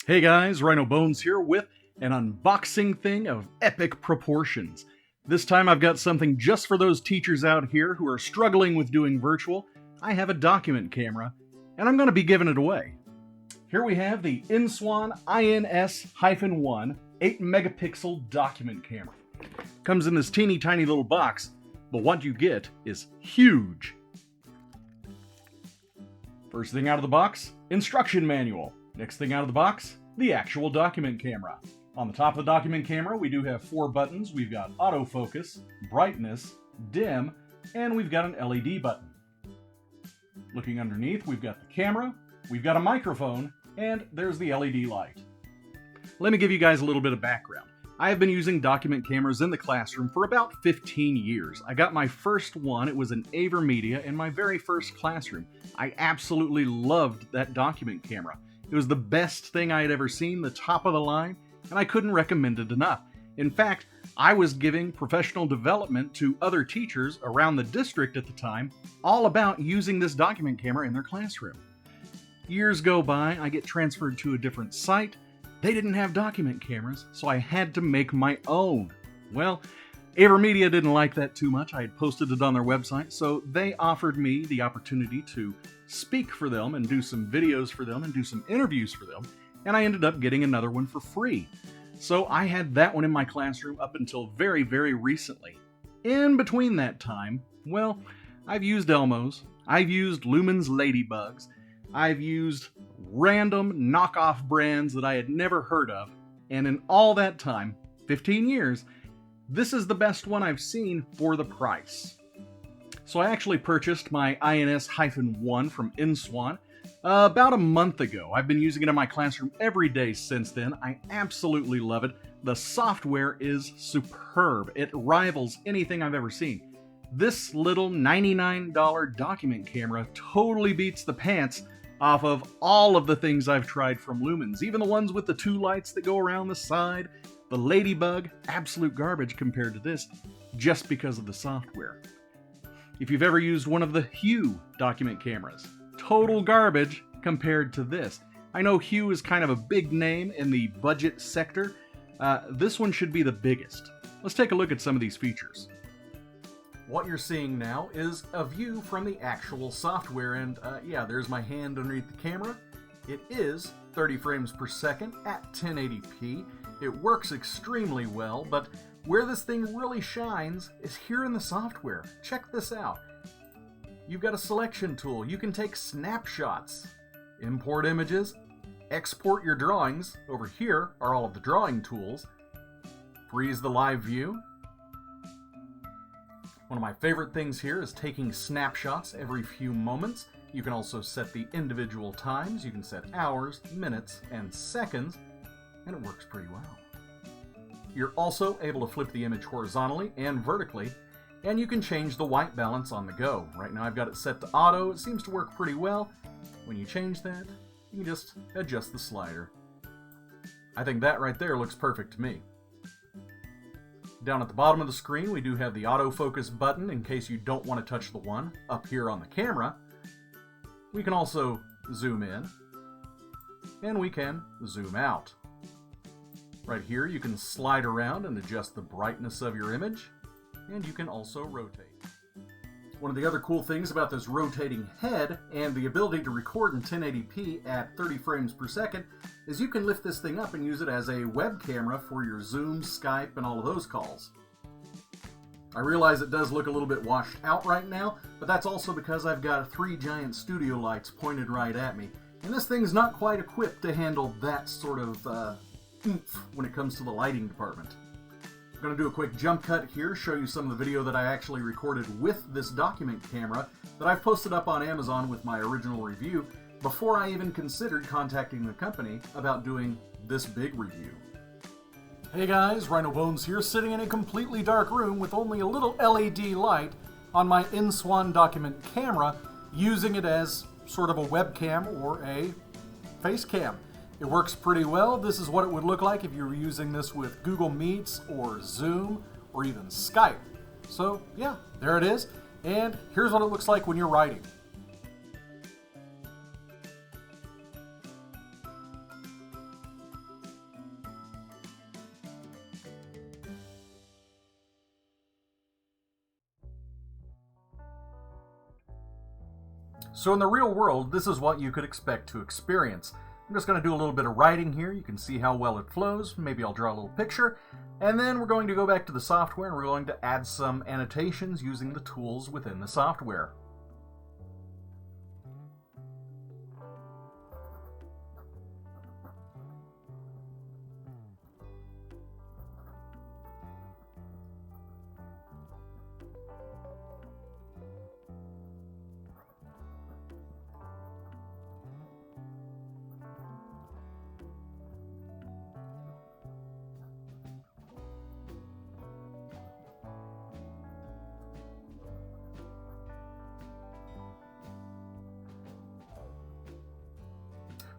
Hey guys, Ryno Bones here with an unboxing thing of epic proportions. This time I've got something just for those teachers out here who are struggling with doing virtual. I have a document camera, and I'm going to be giving it away. Here we have the InSwan INS-1 8 megapixel document camera. Comes in this teeny tiny little box, but what you get is huge. First thing out of the box, instruction manual. Next thing out of the box, the actual document camera. On the top of the document camera, we do have 4 buttons. We've got autofocus, brightness, dim, and we've got an LED button. Looking underneath, we've got the camera, we've got a microphone, and there's the LED light. Let me give you guys a little bit of background. I have been using document cameras in the classroom for about 15 years. I got my first one, it was an AverMedia, in my very first classroom. I absolutely loved that document camera. It was the best thing I had ever seen, the top of the line, and I couldn't recommend it enough. In fact, I was giving professional development to other teachers around the district at the time, all about using this document camera in their classroom. Years go by, I get transferred to a different site. They didn't have document cameras, so I had to make my own. Well, AverMedia didn't like that too much. I had posted it on their website, so they offered me the opportunity to speak for them and do some videos for them and do some interviews for them, and I ended up getting another one for free. So I had that one in my classroom up until very, very recently. In between that time, well, I've used Elmos, I've used Lumen's Ladybugs, I've used random knockoff brands that I had never heard of, and in all that time, 15 years, this is the best one I've seen for the price. So I actually purchased my INS-1 from InSwan about a month ago. I've been using it in my classroom every day since then. I absolutely love it. The software is superb. It rivals anything I've ever seen. This little $99 document camera totally beats the pants off of all of the things I've tried from Lumens, even the ones with the 2 lights that go around the side. The Ladybug, absolute garbage compared to this, just because of the software. If you've ever used one of the Hue document cameras, total garbage compared to this. I know Hue is kind of a big name in the budget sector. This one should be the biggest. Let's take a look at some of these features. What you're seeing now is a view from the actual software, and yeah, there's my hand underneath the camera. It is 30 frames per second at 1080p. It works extremely well, but where this thing really shines is here in the software. Check this out. You've got a selection tool. You can take snapshots, import images, export your drawings. Over here are all of the drawing tools. Freeze the live view. One of my favorite things here is taking snapshots every few moments. You can also set the individual times. You can set hours, minutes, and seconds, and it works pretty well. You're also able to flip the image horizontally and vertically, and you can change the white balance on the go. Right now I've got it set to auto. It seems to work pretty well. When you change that, you can just adjust the slider. I think that right there looks perfect to me. Down at the bottom of the screen, we do have the autofocus button in case you don't want to touch the one up here on the camera. We can also zoom in, and we can zoom out. Right here, you can slide around and adjust the brightness of your image, and you can also rotate. One of the other cool things about this rotating head and the ability to record in 1080p at 30 frames per second is you can lift this thing up and use it as a web camera for your Zoom, Skype, and all of those calls. I realize it does look a little bit washed out right now, but that's also because I've got 3 giant studio lights pointed right at me, and this thing's not quite equipped to handle that sort of oomph when it comes to the lighting department. I'm going to do a quick jump cut here, show you some of the video that I actually recorded with this document camera that I've posted up on Amazon with my original review before I even considered contacting the company about doing this big review. Hey guys, Ryno Bones here, sitting in a completely dark room with only a little LED light on my InSwan document camera, using it as sort of a webcam or a face cam. It works pretty well. This is what it would look like if you were using this with Google Meets or Zoom or even Skype. So yeah, there it is. And here's what it looks like when you're writing. So in the real world, this is what you could expect to experience. I'm just going to do a little bit of writing here. You can see how well it flows. Maybe I'll draw a little picture. And then we're going to go back to the software and we're going to add some annotations using the tools within the software.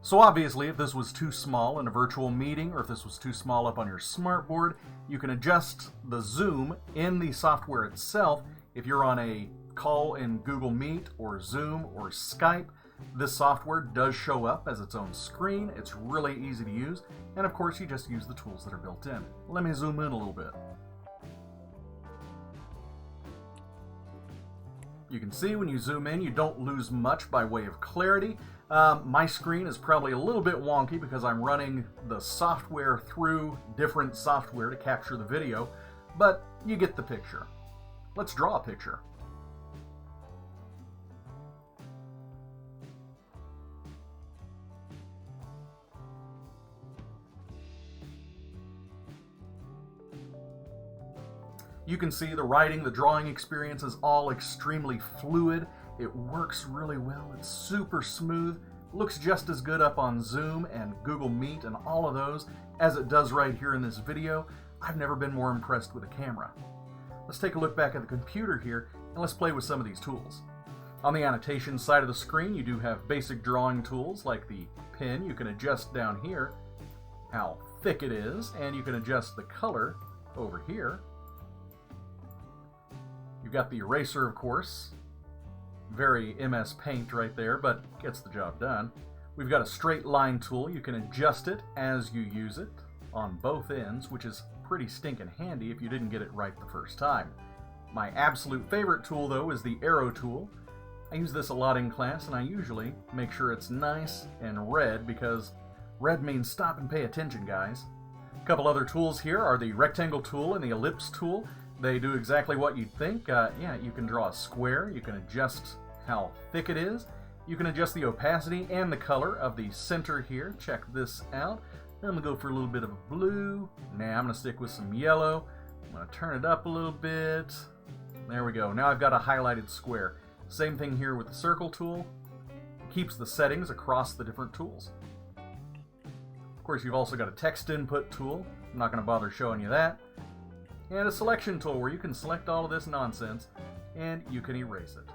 So obviously, if this was too small in a virtual meeting, or if this was too small up on your smartboard, you can adjust the zoom in the software itself. If you're on a call in Google Meet or Zoom or Skype, this software does show up as its own screen. It's really easy to use, and of course you just use the tools that are built in. Let me zoom in a little bit. You can see when you zoom in, you don't lose much by way of clarity. My screen is probably a little bit wonky because I'm running the software through different software to capture the video, but you get the picture. Let's draw a picture. You can see the writing, the drawing experience is all extremely fluid. It works really well. It's super smooth. Looks just as good up on Zoom and Google Meet and all of those as it does right here in this video. I've never been more impressed with a camera. Let's take a look back at the computer here and let's play with some of these tools. On the annotation side of the screen, you do have basic drawing tools like the pen. You can adjust down here how thick it is, and you can adjust the color over here. You've got the eraser, of course. Very MS Paint right there, but gets the job done. We've got a straight line tool. You can adjust it as you use it on both ends, which is pretty stinking handy if you didn't get it right the first time. My absolute favorite tool, though, is the arrow tool. I use this a lot in class, and I usually make sure it's nice and red, because red means stop and pay attention, guys. A couple other tools here are the rectangle tool and the ellipse tool. They do exactly what you'd think. Yeah, you can draw a square, you can adjust how thick it is, you can adjust the opacity and the color of the center here. Check this out. I'm going to go for a little bit of blue. Now I'm going to stick with some yellow. I'm going to turn it up a little bit. There we go. Now I've got a highlighted square. Same thing here with the circle tool. It keeps the settings across the different tools. Of course, you've also got a text input tool. I'm not going to bother showing you that. And a selection tool where you can select all of this nonsense and you can erase it.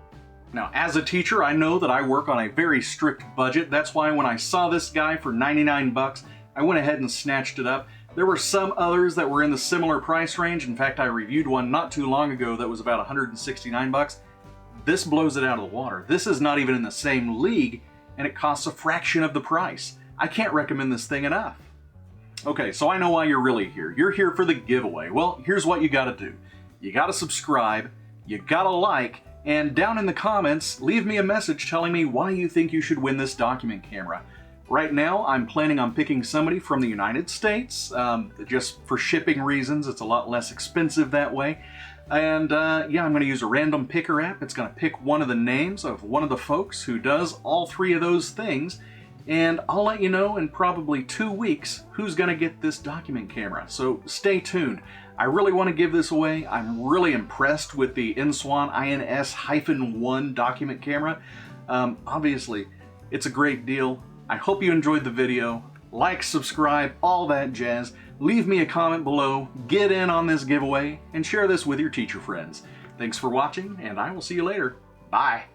Now, as a teacher, I know that I work on a very strict budget. That's why when I saw this guy for 99 bucks, I went ahead and snatched it up. There were some others that were in the similar price range. In fact, I reviewed one not too long ago that was about 169 bucks. This blows it out of the water. This is not even in the same league, and it costs a fraction of the price. I can't recommend this thing enough. Okay, so I know why you're really here. You're here for the giveaway. Well, here's what you gotta do. You gotta subscribe, you gotta like, and down in the comments, leave me a message telling me why you think you should win this document camera. Right now, I'm planning on picking somebody from the United States, just for shipping reasons. It's a lot less expensive that way. And yeah, I'm gonna use a random picker app. It's gonna pick one of the names of one of the folks who does all three of those things. And I'll let you know in probably 2 weeks who's going to get this document camera. So stay tuned. I really want to give this away. I'm really impressed with the InSwan INS-1 document camera. Obviously, it's a great deal. I hope you enjoyed the video. Like, subscribe, all that jazz. Leave me a comment below, get in on this giveaway, and share this with your teacher friends. Thanks for watching, and I will see you later. Bye.